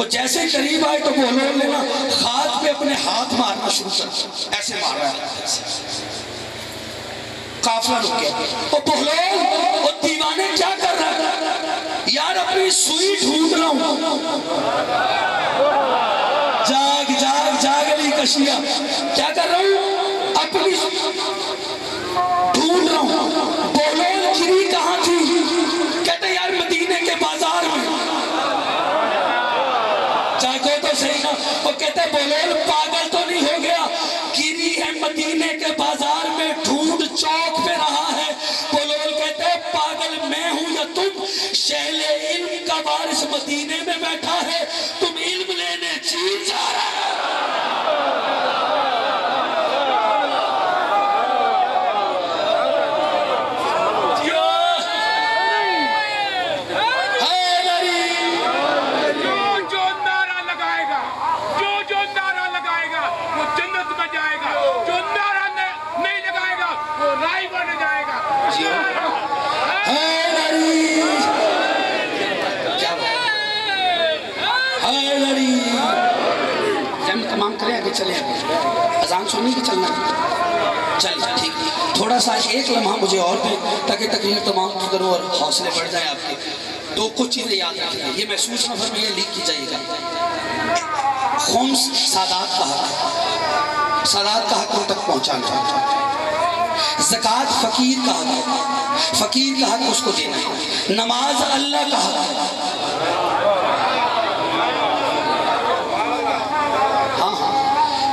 وہ جیسے قریب آئے تو بہلول نے نا خاک پہ اپنے ہاتھ مارنا شروع کر ایسے مار رہا ہے. قافلہ رک گیا. وہ بہلول وہ دیوانے کیا کر رہا ہے؟ یار اپنی سوئی ڈھونڈ رہا ہوں. جاگ جاگ جاگ علی کشیا کیا کر رہا ہوں؟ اپنی ڈھونڈ رہا ہوں. بہلول گری کہاں تھی؟ کہتے یار مدینے کے بازار میں. جاگو تو صحیح نا. وہ کہتے بہلول پاگل تو نہیں ہو گیا؟ گری ہے مدینے کے بازار میں, ڈھونڈ چوک پہ رہا ہے. بہلول کہتے پاگل میں ہوں یا تم؟ شہل علم کا وارث مدینے میں بیٹھا ہے, تم علم لینے چین جا رہا ہے. چلے اذان سننے کی چلنا ہے. چلیے ٹھیک, تھوڑا سا ایک لمحہ مجھے اور دیں تاکہ تقریر تمام کروں اور حوصلے بڑھ جائیں آپ کے. تو کچھ چیزیں یاد رکھیں, یہ محسوس نہ فرمائیے, لیک کی جائے گا. خمس سادات کا حق, سادات کا حق ان تک پہنچانا. زکوٰۃ فقیر کا حق, فقیر کا حق اس کو دینا ہے. نماز اللہ کا حق ہے.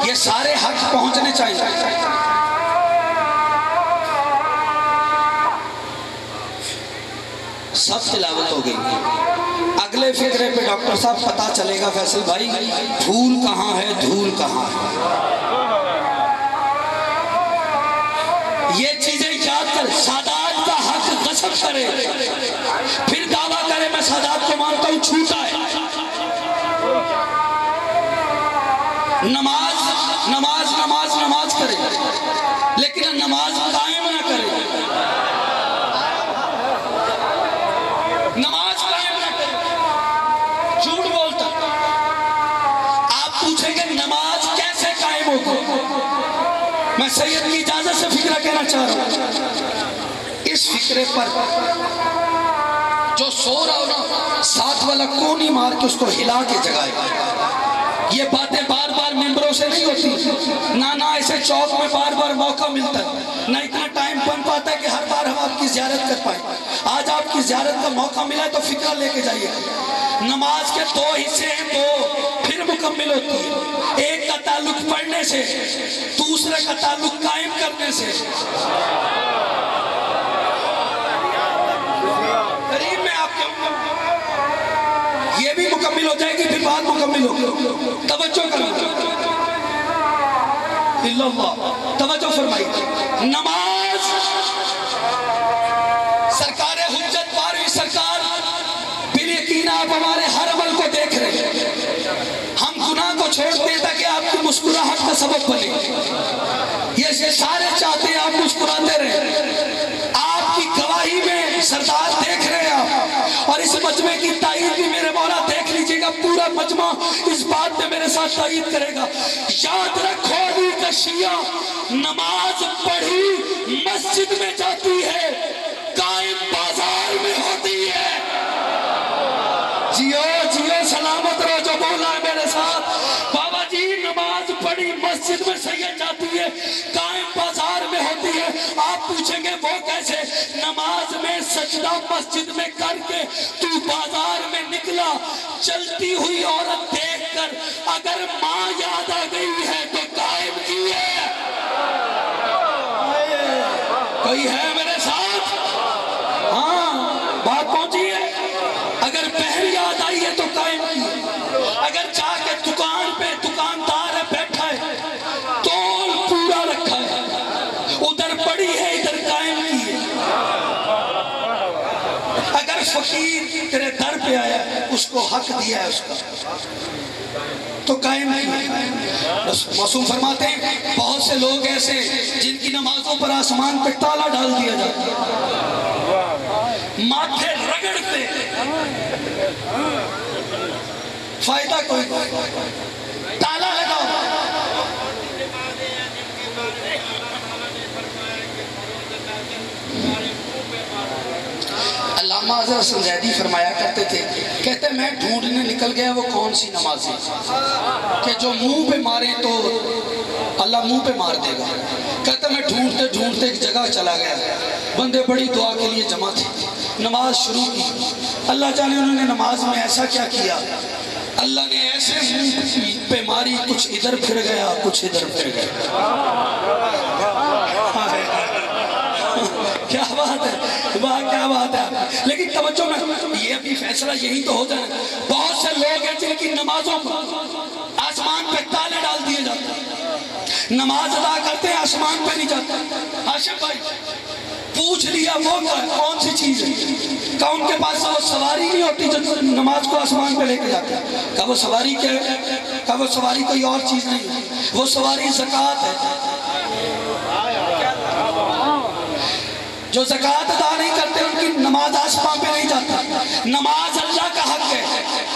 یہ سارے حق پہنچنے چاہیے. سب تلاوت ہو گئی. اگلے فقرے پہ ڈاکٹر صاحب پتا چلے گا فیصل بھائی پھول کہاں ہے دھول کہاں ہے. یہ چیزیں یاد کر. سادات کا حق غصب کرے پھر دعویٰ کرے میں سادات کو مانتا ہوں, چھوٹا ہے. نماز نماز نماز نماز کرے لیکن نماز قائم نہ کرے. نماز قائم نہ کرے, جھوٹ بولتا. آپ پوچھیں گے نماز کیسے قائم ہوگی؟ میں سید کی اجازت سے فکرہ کہنا چاہ رہا ہوں. اس فکرے پر جو سو رہا ہو نا, ساتھ والا کونی مار کے اس کو ہلا کے جگائے. یہ باتیں بار بار ممبروں سے نہیں ہوتی, نہ ایسے چوک میں بار بار موقع ملتا ہے, نہ اتنا ٹائم بن پاتا ہے کہ ہر بار ہم آپ کی زیارت کر پائیں. آج آپ کی زیارت کا موقع ملا ہے تو فکرہ لے کے جائیے. نماز کے دو حصے ہیں, دو پھر مکمل ہوتی ہے. ایک کا تعلق پڑھنے سے, دوسرے کا تعلق قائم کرنے سے. قریب میں آپ کے یہ بھی مکمل ہو جائے گی, پھر بعد مکمل ہوگی. توجہ کرنا, توجہ فرمائیے. نماز سرکار حجت 12ویں سرکار بال یقین آپ ہمارے ہر عمل کو دیکھ رہے ہیں. ہم گناہ کو چھوڑتے ہیں تاکہ آپ کی مسکراہٹ کا سبب بنے. یہ سارے چاہتے ہیں آپ مسکراتے رہیں. آپ کی گواہی میں سردار دیکھ رہے ہیں آپ, اور اس مجمع کی تائید بھی میرے مولا دیکھ لیجئے گا. پورا مجمع اس بات میں میرے ساتھ تائید کرے گا. یاد رکھو علی کا شیعہ, نماز پڑھی مسجد میں جاتی ہے, قائم بازار میں ہوتی ہے. جیو جیو سلامت رہو جو بولا ہے میرے ساتھ. بابا جی نماز پڑھی مسجد میں سید جاتی ہے, قائم بازار میں ہوتی ہے. آپ پوچھیں گے وہ کیسے؟ نماز میں سجدہ مسجد میں کر کے تو بازار میں نکلا, چلتی ہوئی عورت دیکھ کر اگر ماں یاد آ گئی ہے تو قائم کی ہے. کوئی ہے میرے ساتھ؟ ہاں بات پہنچی ہے. اگر بہن یاد آئی ہے تو قائم کی ہے. اگر جا کے دکان پہ دکاندار ہے بیٹھا ہے, تول پورا رکھا ہے, ادھر پڑی ہے ادھر قائم کی ہے. اگر فقیر تیرے در پہ آیا اس کو حق دیا ہے اس کا تو قائم نہیں. معصوم فرماتے ہیں بہت سے لوگ ایسے جن کی نمازوں پر آسمان پہ تالا ڈال دیا جاتا ہے, ماتھے رگڑتے فائدہ کوئی نہیں، تالا لگاؤ۔ علامہ حضرت حسن زیدی فرمایا کرتے تھے، کہتے میں ڈھونڈنے نکل گیا وہ کون سی نماز ہے کہ جو منہ پہ مارے تو اللہ منہ پہ مار دے گا۔ کہتے میں ڈھونڈتے ڈھونڈتے ایک جگہ چلا گیا، بندے بڑی دعا کے لیے جمع تھے، نماز شروع کی، اللہ جانے انہوں نے نماز میں ایسا کیا کیا، اللہ نے ایسے منہ پہ ماری، کچھ ادھر پھر گیا کچھ ادھر پھر گیا۔ کیا بات ہے، واہ کیا بات ہے۔ لیکن توجہ میں یہ ابھی فیصلہ یہی تو ہوتا ہے، بہت سے لوگ ہیں جن کی نمازوں پر آسمان پہ تالے ڈال دیے جاتے ہیں، نماز ادا کرتے ہیں آسمان پہ نہیں جاتے۔ ہاشم بھائی پوچھ لیا وہ کون سی چیز ہے، کہا ان کے پاس وہ سواری نہیں ہوتی جو نماز کو آسمان پہ لے کے جاتے ہیں، کہا وہ سواری کیا ہے، کہا وہ سواری کوئی اور چیز نہیں ہے، وہ سواری زکوٰۃ ہے۔ جو زکوٰۃ ادا نہیں کرتے ان کی نماز آسمان پہ نہیں جاتی۔ نماز اللہ کا حق ہے،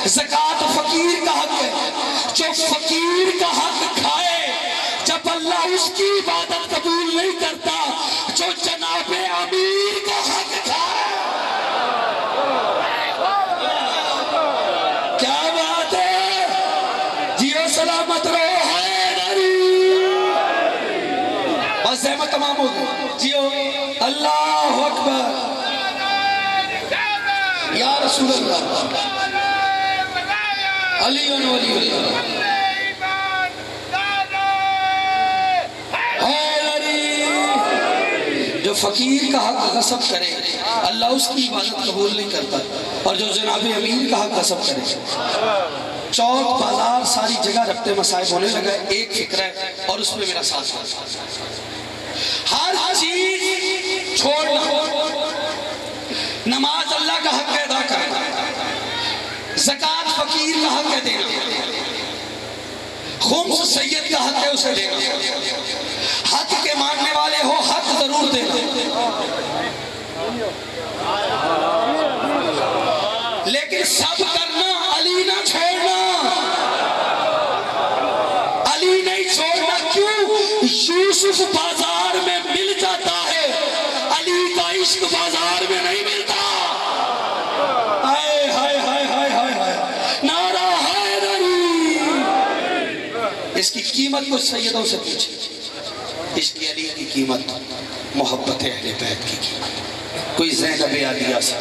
زکوٰۃ فقیر کا حق ہے۔ جو فقیر کا حق کھائے جب اللہ اس کی عبادت قبول نہیں کرتا، جو جناب امیر کا حق کھائے، کیا بات ہے، جیو سلامت رہو حیدری۔ بس زحمت تمام ہو گئی، جیو اللہ اکبر یا رسول اللہ علی ولی اللہ جو فقیر کا حق غصب کرے اللہ اس کی عبادت قبول نہیں کرتا، اور جو جناب امیر کا حق غصب کرے، چوک بازار ساری جگہ ربطے مصائب ہونے لگا۔ ایک فکر ہے اور اس میں میرا ساتھ ہے، ہر چیز چھوڑنا، نماز اللہ کا حق ہے ادا کرنا، زکوٰۃ فقیر کا حق ہے دینا، خمس سید کا حق ہے اسے دینا، حق کے ماننے والے ہو حق ضرور دینا، لیکن سب کرنا، علی نہ چھوڑنا، علی نہیں چھوڑنا۔ کیوں؟ یوسف بازار میں مل جاتا ہے، علی کا عشق بازار میں نہیں ملتا۔ ہائے ہائے ہائے ہائے ہائے ہائے، نعرہ حیدری۔ اس کی قیمت کو سیدوں سے پوچھیں، عشق علی کی قیمت محبت اہل بیت کی قیمت، کوئی زینب عالیہ سے،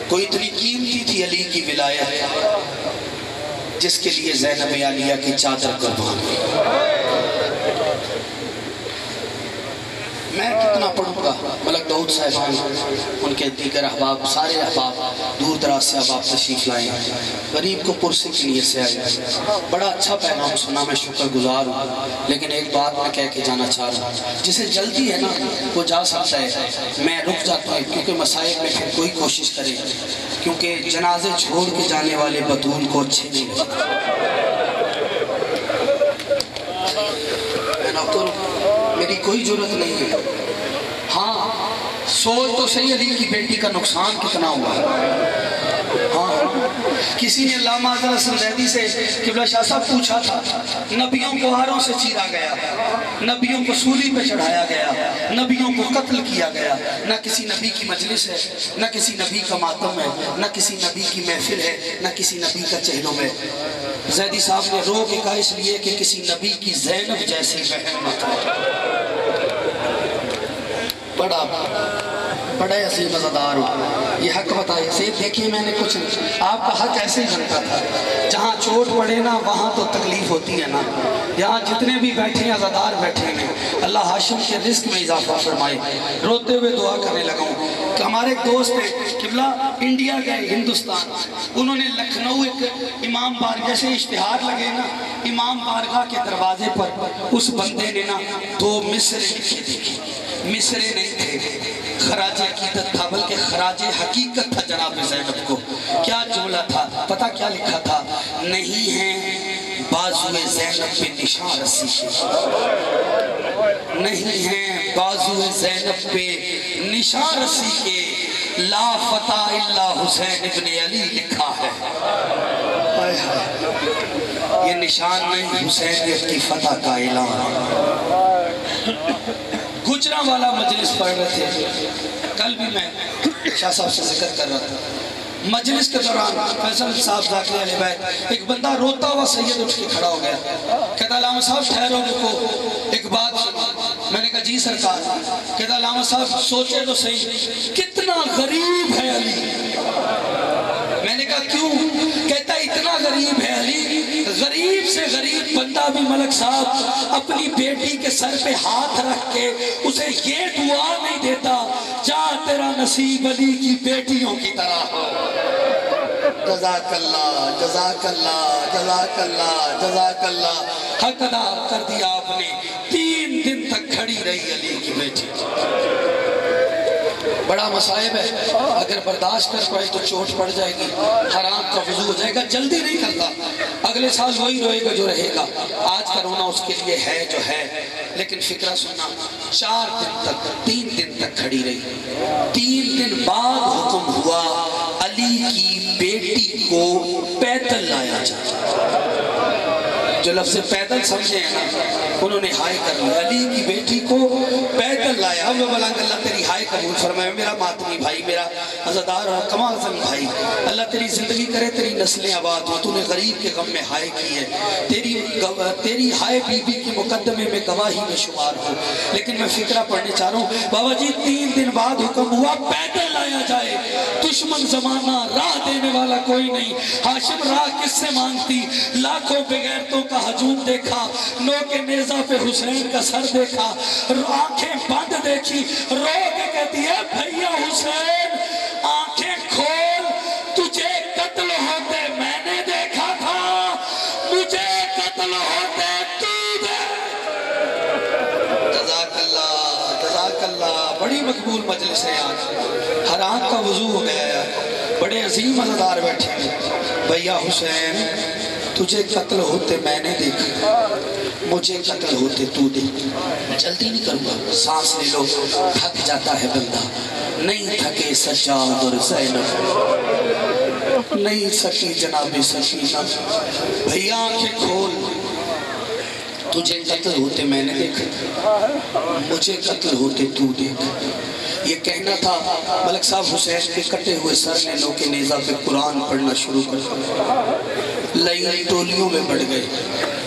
کوئی اتنی قیمتی تھی علی کی ولایت جس کے لیے زینب عالیہ کی چادر قربان ہوئی۔ میں کتنا پڑھوں گا، ملک داؤد صاحبان، ان کے دیگر احباب، سارے احباب دور دراز سے احباب تشریف لائے، غریب کو پرسے کی نیت سے آئے، بڑا اچھا پیغام سنا، میں شکر گزار ہوں۔ لیکن ایک بات میں کہہ کے جانا چاہ رہا ہوں، جسے جلدی ہے نا وہ جا سکتا ہے، میں رک جاتا ہوں کیونکہ مسائل میں پھر کوئی کوشش کرے، کیونکہ جنازے چھوڑ کے جانے والے بطول کو اچھے نہیں لگتے۔ میری کوئی ضرورت نہیں ہے، ہاں سوچ تو صحیح علی کی بیٹی کا نقصان کتنا ہوا ہے۔ ہاں کسی نے علامہ حضرت حسن زیدی سے قبلہ شاہ صاحب پوچھا تھا، نبیوں کو ہاروں سے چیرا گیا، نبیوں کو سولی پہ چڑھایا گیا، نبیوں کو قتل کیا گیا، نہ کسی نبی کی مجلس ہے، نہ کسی نبی کا ماتم ہے، نہ کسی نبی کی محفل ہے، نہ کسی نبی کا چہلم ہے۔ زیدی صاحب نے رو کے کہا اس لیے کہ کسی نبی کی زینب جیسی بہن مت ہو۔ بڑا عظیم عزادار ہو، یہ حق بتائے سے دیکھیے، میں نے کچھ آپ کا حق ایسے ہی بنتا تھا، جہاں چوٹ پڑے نا وہاں تو تکلیف ہوتی ہے نا، یہاں جتنے بھی بیٹھے ہیں عزادار بیٹھے ہیں، اللہ ہاشم کے رزق میں اضافہ فرمائے۔ روتے ہوئے دعا کرنے لگا ہوں کہ ہمارے ایک دوست ہیں قبلہ انڈیا گئے ہندوستان، انہوں نے لکھنؤ ایک امام بارگاہ سے اشتہار لگے نا، امام بارگاہ کے دروازے پر اس بندے نے نا 2 مصرے لکھے دیکھے، مصرے نہیں تھے خراج عقیدت تھا بلکہ خراج حقیقت تھا جناب زینب کو۔ کیا جملہ تھا پتہ کیا لکھا تھا؟ نہیں ہیں بازوئے زینب پہ نشان رسی کے، نہیں ہیں بازوئے زینب پہ نشان رسی کے، لا فتح الا حسین ابن علی لکھا ہے۔ یہ نشان نہیں حسینیت کی فتح کا اعلان. گجرا والا مجلس پڑھ رہے تھے. کل بھی میں شاہ صاحب سے ذکر کر رہا تھا. مجلس کے دوران فیصل صاحب ذاکر علیہ بیت ایک بندہ روتا ہوا سید اٹھ کے کھڑا ہو گیا. کہتا علامہ صاحب ٹھہرو کو ایک بات. میں نے کہا جی سرکار. کہتا علامہ صاحب سوچے تو صحیح کتنا غریب ہے علی. میں نے کہا کیوں؟ کہتا اتنا غریب ہے علی. غریب سے غریب بندہ بھی ملک صاحب اپنی بیٹی کے سر پہ ہاتھ رکھ کے اسے یہ دعا نہیں دیتا جا تیرا نصیب علی کی بیٹیوں کی طرح ہو. جزاک اللہ جزاک اللہ جزاک اللہ جزاک اللہ. حق ادا کر دیا آپ نے. 3 دن تک کھڑی رہی علی کی بیٹی. بڑا مصائب ہے. اگر برداشت کر پائے تو چوٹ پڑ جائے گی. حرام کا وضو ہو جائے گا. جلدی نہیں کرتا. اگلے سال وہی روئے گا جو رہے گا. آج کا رونا اس کے لیے ہے جو ہے. لیکن فکرہ سننا 4 دن تک 3 دن تک کھڑی رہی. 3 دن بعد حکم ہوا علی کی بیٹی کو پیدل لایا جائے. جو لفظ پیدل سمجھے ہیں نا انہوں نے ہائے کر لیا. علی کی بیٹی کو پیدل لایا. ہمیں بلانگ اللہ تیری ہائے قبول فرمائے. میرا ماتمی بھائی, میرا عزادار اور کمال زن بھائی, اللہ تیری زندگی کرے, تیری نسلیں آباد ہو. تو نے غریب کے غم میں ہائے کی ہے. تیری ہائے بی بی کے مقدمے میں گواہی میں شمار ہو. لیکن میں فکرہ پڑھنے چاہ رہا ہوں. بابا جی 3 دن بعد حکم ہوا پیدل لایا جائے. دشمن زمانہ راہ دینے والا کوئی نہیں. ہاشم راہ کس سے مانگتی؟ لاکھوں بغیرتوں کا ہجوم دیکھا. نو کے نیزہ پہ حسین کا سر دیکھا. آنکھیں بند دیکھی. رو کے کہتی ہے بھیا حسین آنکھیں کھول. تجھے قتل ہوتے میں نے دیکھا تھا, مجھے قتل ہوتے تو دیکھ. جزاک اللہ جزاک اللہ. بڑی مقبول مجلس ہے آج. حرام کا وضو ہو گیا ہے. بڑے عظیم عزادار بیٹھے ہیں. بھیا حسین تجھے قتل ہوتے میں نے دیکھا, مجھے قتل ہوتے تو دیکھ. جلدی نہیں کروں گا. سانس لے لو. تھک جاتا ہے بندہ. نہیں تھکے سجاد اور زینب, نہیں سکی جناب سکینہ. بھیا آنکھیں کھول. تجھے قتل ہوتے میں نے دیکھا, مجھے قتل ہوتے تو دیکھ. یہ کہنا تھا. ملک صاحب حسین کے کٹے ہوئے سر نے لو کے نیزہ پہ قرآن پڑھنا شروع کر دیا. لئی ٹولیوں میں بڑھ گئے.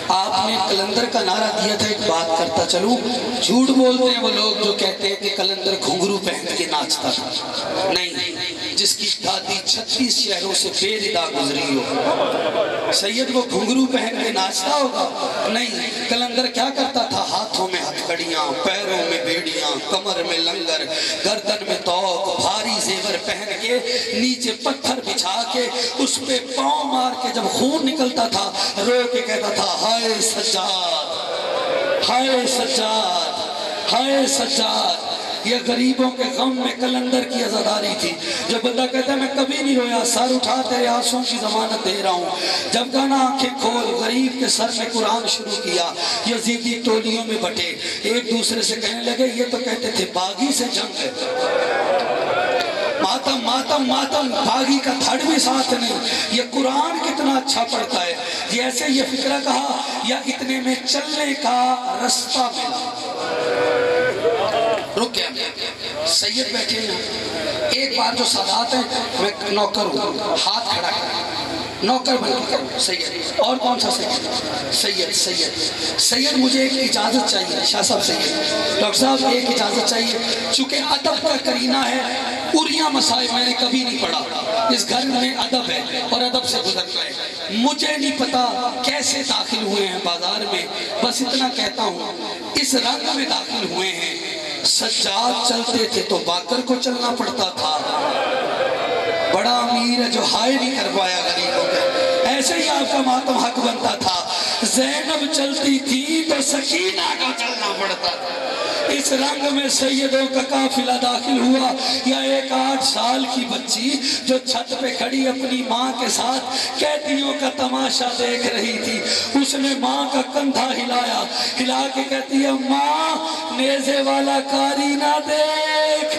آپ نے کلندر کا نعرہ دیا تھا. ایک بات کرتا چلوں, جھوٹ بولتے ہیں وہ لوگ جو کہتے ہیں کہ کلندر گھنگرو پہن کے ناچتا تھا. نہیں, جس کی دادی 36 شہروں سے بے ردا گزری ہو سید وہ گھنگرو پہن کے ناچتا ہوگا؟ نہیں. کلندر کیا کرتا تھا؟ ہاتھوں میں ہتھکڑیاں, پیروں میں بیڑیاں, کمر میں لنگر, گردن میں توق, بھاری زیور پہن کے نیچے پتھر بچھا کے اس پہ پاؤں مار کے جب خون نکلتا تھا رو کے کہتا تھا ہائے سجاد, ہائے سجاد, ہائے سجاد. یہ غریبوں کے غم میں کلندر کی عزاداری تھی. جو بندہ کہتا ہے میں کبھی نہیں رویا, سر اٹھا تیرے آنسوں کی ضمانت دے رہا ہوں. جب کہنا آنکھیں کھول, غریب کے سر میں قرآن شروع کیا. یزیدی ٹولیوں میں بٹے, ایک دوسرے سے کہنے لگے یہ تو کہتے تھے باغی سے جنگ ہے. ماتم ماتم ماتم, باغی کا دھڑ بھی ساتھ نہیں. یہ قرآن کتنا اچھا پڑھتا ہے. جیسے یہ فکرہ کہا یا اتنے میں چلنے کا رستہ ملا. رک گیا. سید بیٹھے ہیں. ایک بار جو سادات ہیں, میں نوکر ہوں, ہاتھ کھڑا کر, نوکر بن کے کروں. سید اور کون سا سید؟ سید سید سید مجھے ایک اجازت چاہیے. شاہ صاحب سید, ڈاکٹر صاحب ایک اجازت چاہیے. چونکہ ادب کا کرینہ ہے. اریاں مسائل میں نے کبھی نہیں پڑھا. اس گھر میں ادب ہے اور ادب سے گزرنا ہے. مجھے نہیں پتا کیسے داخل ہوئے ہیں بازار میں, بس اتنا کہتا ہوں اس رنگ میں داخل ہوئے ہیں. سجاد چلتے تھے تو باکر کو چلنا پڑتا تھا. بڑا امیر ہے جو ہائے نہیں کر پایا غریبوں کا. ایسے ہی آپ کا ماتم حق بنتا تھا. زینب چلتی تھی تو سکینہ کو چلنا پڑتا تھا. اس رنگ میں سیدوں کا قافلہ داخل ہوا. یا ایک 8 سال کی بچی جو چھت پہ کھڑی اپنی ماں کے ساتھ قیدیوں کا تماشا دیکھ رہی تھی, اس نے ماں کا کندھا ہلایا, ہلا کے کہتی ہے ماں نیزے والا کاری نہ دیکھ,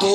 2